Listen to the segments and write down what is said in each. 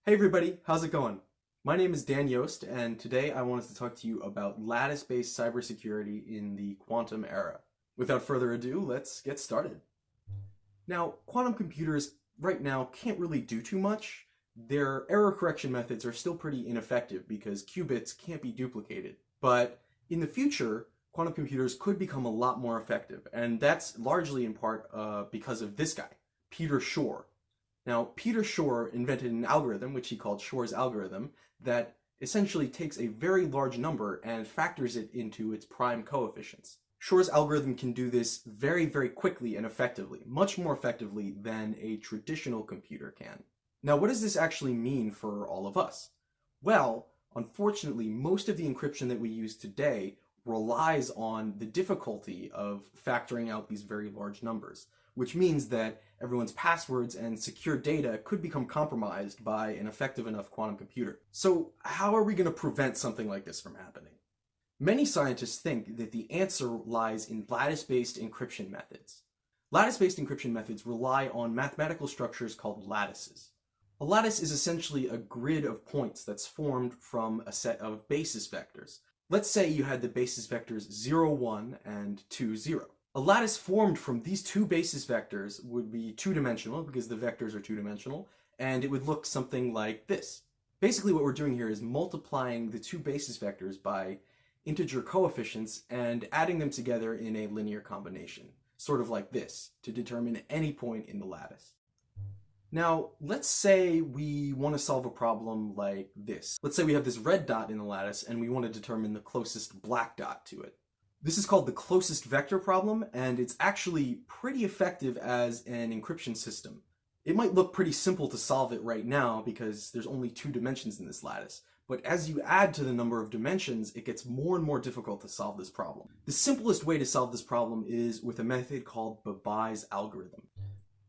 Hey everybody, how's it going? My name is Dan Yost, and today I wanted to talk to you about lattice-based cybersecurity in the quantum era. Without further ado, let's get started. Now, quantum computers right now can't really do too much. Their error correction methods are still pretty ineffective because qubits can't be duplicated. But in the future, quantum computers could become a lot more effective, and that's largely in part because of this guy, Peter Shor. Now, Peter Shor invented an algorithm, which he called Shor's algorithm, that essentially takes a very large number and factors it into its prime coefficients. Shor's algorithm can do this very, very quickly and effectively, much more effectively than a traditional computer can. Now, what does this actually mean for all of us? Well, unfortunately, most of the encryption that we use today relies on the difficulty of factoring out these very large numbers, which means that everyone's passwords and secure data could become compromised by an effective enough quantum computer. So how are we going to prevent something like this from happening? Many scientists think that the answer lies in lattice-based encryption methods. Lattice-based encryption methods rely on mathematical structures called lattices. A lattice is essentially a grid of points that's formed from a set of basis vectors. Let's say you had the basis vectors 0, 1, and 2, 0. A lattice formed from these two basis vectors would be two-dimensional because the vectors are two-dimensional, and it would look something like this. Basically what we're doing here is multiplying the two basis vectors by integer coefficients and adding them together in a linear combination, sort of like this, to determine any point in the lattice. Now, let's say we want to solve a problem like this. Let's say we have this red dot in the lattice and we want to determine the closest black dot to it. This is called the closest vector problem, and it's actually pretty effective as an encryption system. It might look pretty simple to solve it right now because there's only two dimensions in this lattice, but as you add to the number of dimensions, it gets more and more difficult to solve this problem. The simplest way to solve this problem is with a method called Babai's algorithm.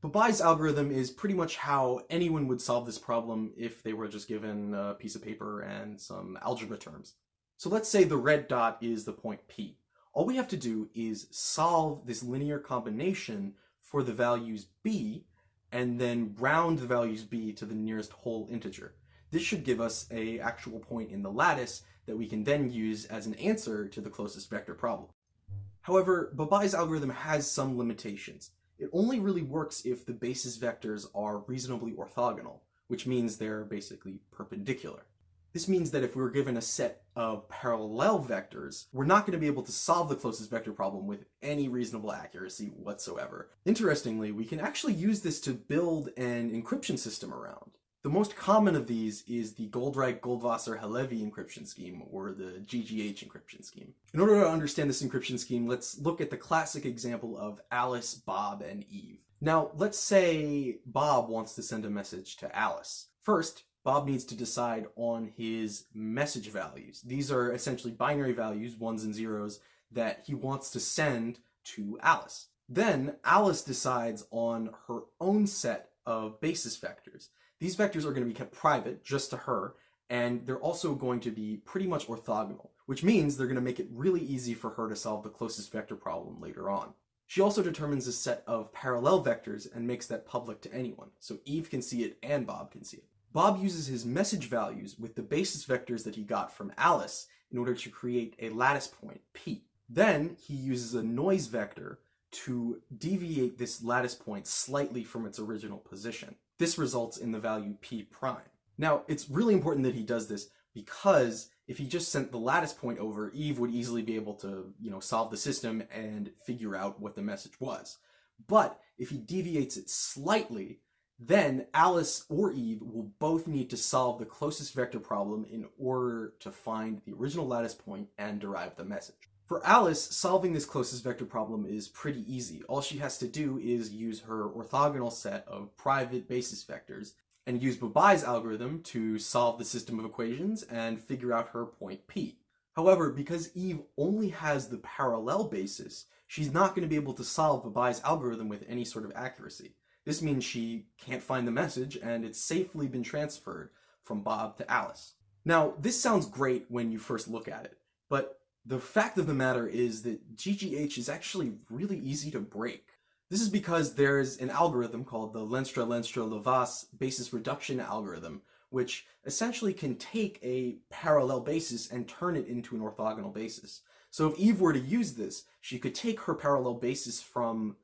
Babai's algorithm is pretty much how anyone would solve this problem if they were just given a piece of paper and some algebra terms. So let's say the red dot is the point P. All we have to do is solve this linear combination for the values b, and then round the values b to the nearest whole integer. This should give us an actual point in the lattice that we can then use as an answer to the closest vector problem. However, Babai's algorithm has some limitations. It only really works if the basis vectors are reasonably orthogonal, which means they're basically perpendicular. This means that if we were given a set of parallel vectors, we're not going to be able to solve the closest vector problem with any reasonable accuracy whatsoever. Interestingly, we can actually use this to build an encryption system around. The most common of these is the Goldreich-Goldwasser-Halevi encryption scheme, or the GGH encryption scheme. In order to understand this encryption scheme, let's look at the classic example of Alice, Bob, and Eve. Now, let's say Bob wants to send a message to Alice. First, Bob needs to decide on his message values. These are essentially binary values, ones and zeros, that he wants to send to Alice. Then Alice decides on her own set of basis vectors. These vectors are going to be kept private, just to her, and they're also going to be pretty much orthogonal, which means they're going to make it really easy for her to solve the closest vector problem later on. She also determines a set of parallel vectors and makes that public to anyone, so Eve can see it and Bob can see it. Bob uses his message values with the basis vectors that he got from Alice in order to create a lattice point, P. Then he uses a noise vector to deviate this lattice point slightly from its original position. This results in the value P prime. Now, it's really important that he does this because if he just sent the lattice point over, Eve would easily be able to, solve the system and figure out what the message was. But if he deviates it slightly, then Alice or Eve will both need to solve the closest vector problem in order to find the original lattice point and derive the message. For Alice, solving this closest vector problem is pretty easy. All she has to do is use her orthogonal set of private basis vectors and use Babai's algorithm to solve the system of equations and figure out her point P. However, because Eve only has the parallel basis, she's not going to be able to solve Babai's algorithm with any sort of accuracy. This means she can't find the message, and it's safely been transferred from Bob to Alice. Now, this sounds great when you first look at it, but the fact of the matter is that GGH is actually really easy to break. This is because there's an algorithm called the Lenstra-Lenstra-Lovász basis reduction algorithm, which essentially can take a parallel basis and turn it into an orthogonal basis. So if Eve were to use this, she could take her parallel basis from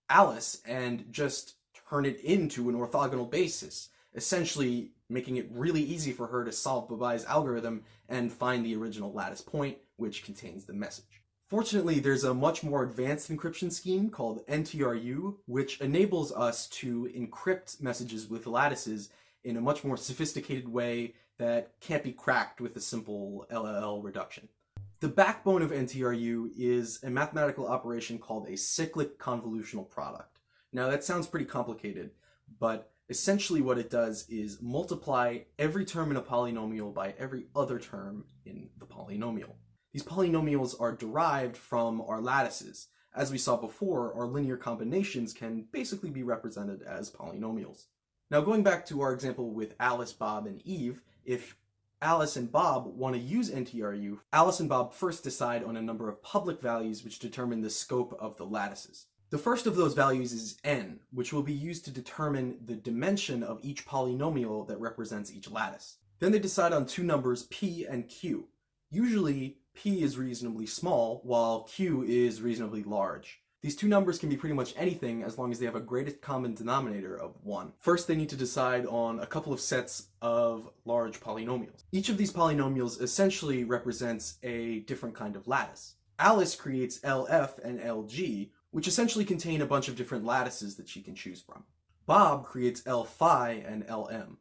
Alice and just turn it into an orthogonal basis, essentially making it really easy for her to solve Babai's algorithm and find the original lattice point, which contains the message. Fortunately, there's a much more advanced encryption scheme called NTRU, which enables us to encrypt messages with lattices in a much more sophisticated way that can't be cracked with a simple LLL reduction. The backbone of NTRU is a mathematical operation called a cyclic convolutional product. Now that sounds pretty complicated, but essentially what it does is multiply every term in a polynomial by every other term in the polynomial. These polynomials are derived from our lattices. As we saw before, our linear combinations can basically be represented as polynomials. Now going back to our example with Alice, Bob, and Eve, if Alice and Bob want to use NTRU, Alice and Bob first decide on a number of public values which determine the scope of the lattices. The first of those values is n, which will be used to determine the dimension of each polynomial that represents each lattice. Then they decide on two numbers p and q. Usually, p is reasonably small, while q is reasonably large. These two numbers can be pretty much anything as long as they have a greatest common denominator of 1. First, they need to decide on a couple of sets of large polynomials. Each of these polynomials essentially represents a different kind of lattice. Alice creates LF and LG, which essentially contain a bunch of different lattices that she can choose from. Bob creates L-phi and LM.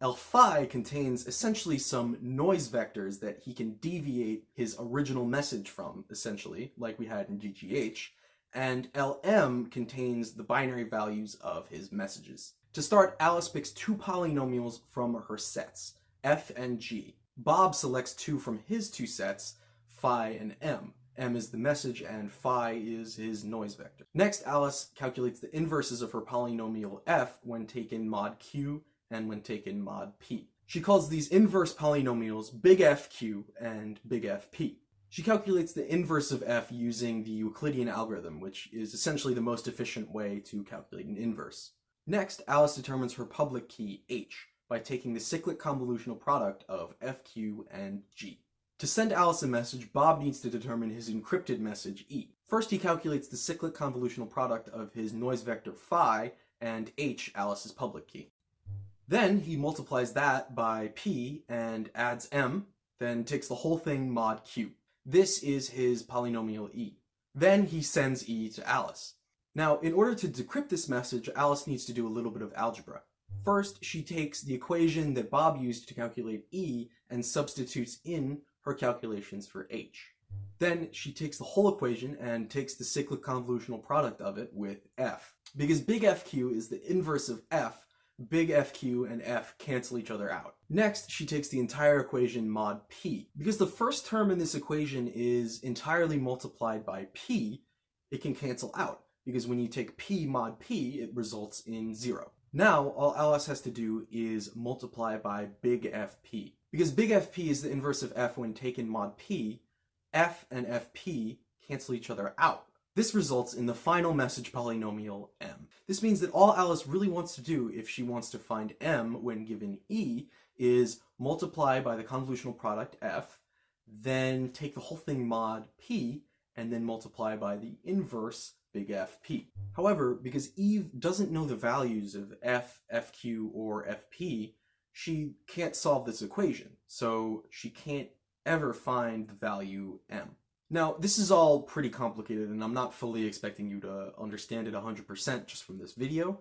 L-phi contains essentially some noise vectors that he can deviate his original message from, essentially, like we had in GGH, and LM contains the binary values of his messages. To start, Alice picks two polynomials from her sets, f and g. Bob selects two from his two sets, phi and m. M is the message and phi is his noise vector. Next, Alice calculates the inverses of her polynomial f when taken mod q and when taken mod p. She calls these inverse polynomials big FQ and big FP. She calculates the inverse of f using the Euclidean algorithm, which is essentially the most efficient way to calculate an inverse. Next, Alice determines her public key h by taking the cyclic convolutional product of fq and g. To send Alice a message, Bob needs to determine his encrypted message e. First, he calculates the cyclic convolutional product of his noise vector phi and h, Alice's public key. Then he multiplies that by p and adds m, then takes the whole thing mod q. This is his polynomial e. Then he sends e to Alice. Now, in order to decrypt this message, Alice needs to do a little bit of algebra. First, she takes the equation that Bob used to calculate e and substitutes in her calculations for h. Then she takes the whole equation and takes the cyclic convolutional product of it with f. Because big FQ is the inverse of f, big FQ and f cancel each other out. Next, she takes the entire equation mod p. Because the first term in this equation is entirely multiplied by p, it can cancel out. Because when you take p mod p, it results in 0. Now, all Alice has to do is multiply by big FP. Because big FP is the inverse of f when taken mod p, f and fp cancel each other out. This results in the final message polynomial m. This means that all Alice really wants to do if she wants to find m when given e is multiply by the convolutional product f, then take the whole thing mod p, and then multiply by the inverse big FP. However, because Eve doesn't know the values of f, fq, or fp, she can't solve this equation, so she can't ever find the value m. Now, this is all pretty complicated, and I'm not fully expecting you to understand it 100% just from this video.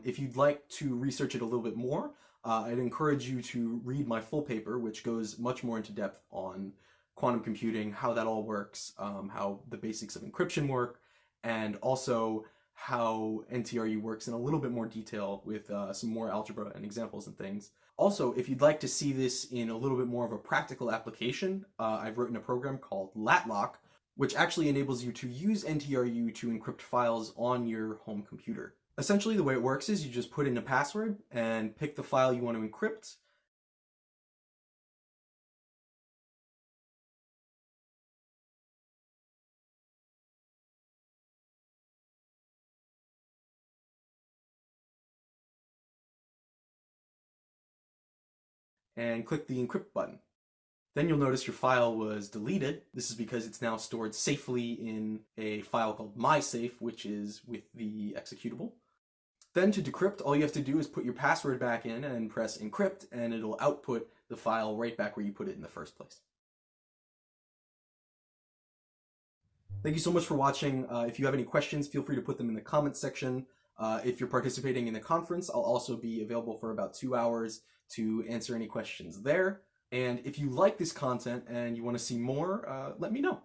If you'd like to research it a little bit more, I'd encourage you to read my full paper, which goes much more into depth on quantum computing, how that all works, how the basics of encryption work, and also how NTRU works in a little bit more detail with some more algebra and examples and things. Also, if you'd like to see this in a little bit more of a practical application, I've written a program called LatLock, which actually enables you to use NTRU to encrypt files on your home computer. Essentially, the way it works is you just put in a password and pick the file you want to encrypt, and click the encrypt button. Then you'll notice your file was deleted. This is because it's now stored safely in a file called mysafe, which is with the executable. Then to decrypt, all you have to do is put your password back in and press encrypt, and it'll output the file right back where you put it in the first place. Thank you so much for watching. If you have any questions, feel free to put them in the comments section. If you're participating in the conference, I'll also be available for about 2 hours to answer any questions there. And if you like this content and you want to see more, let me know.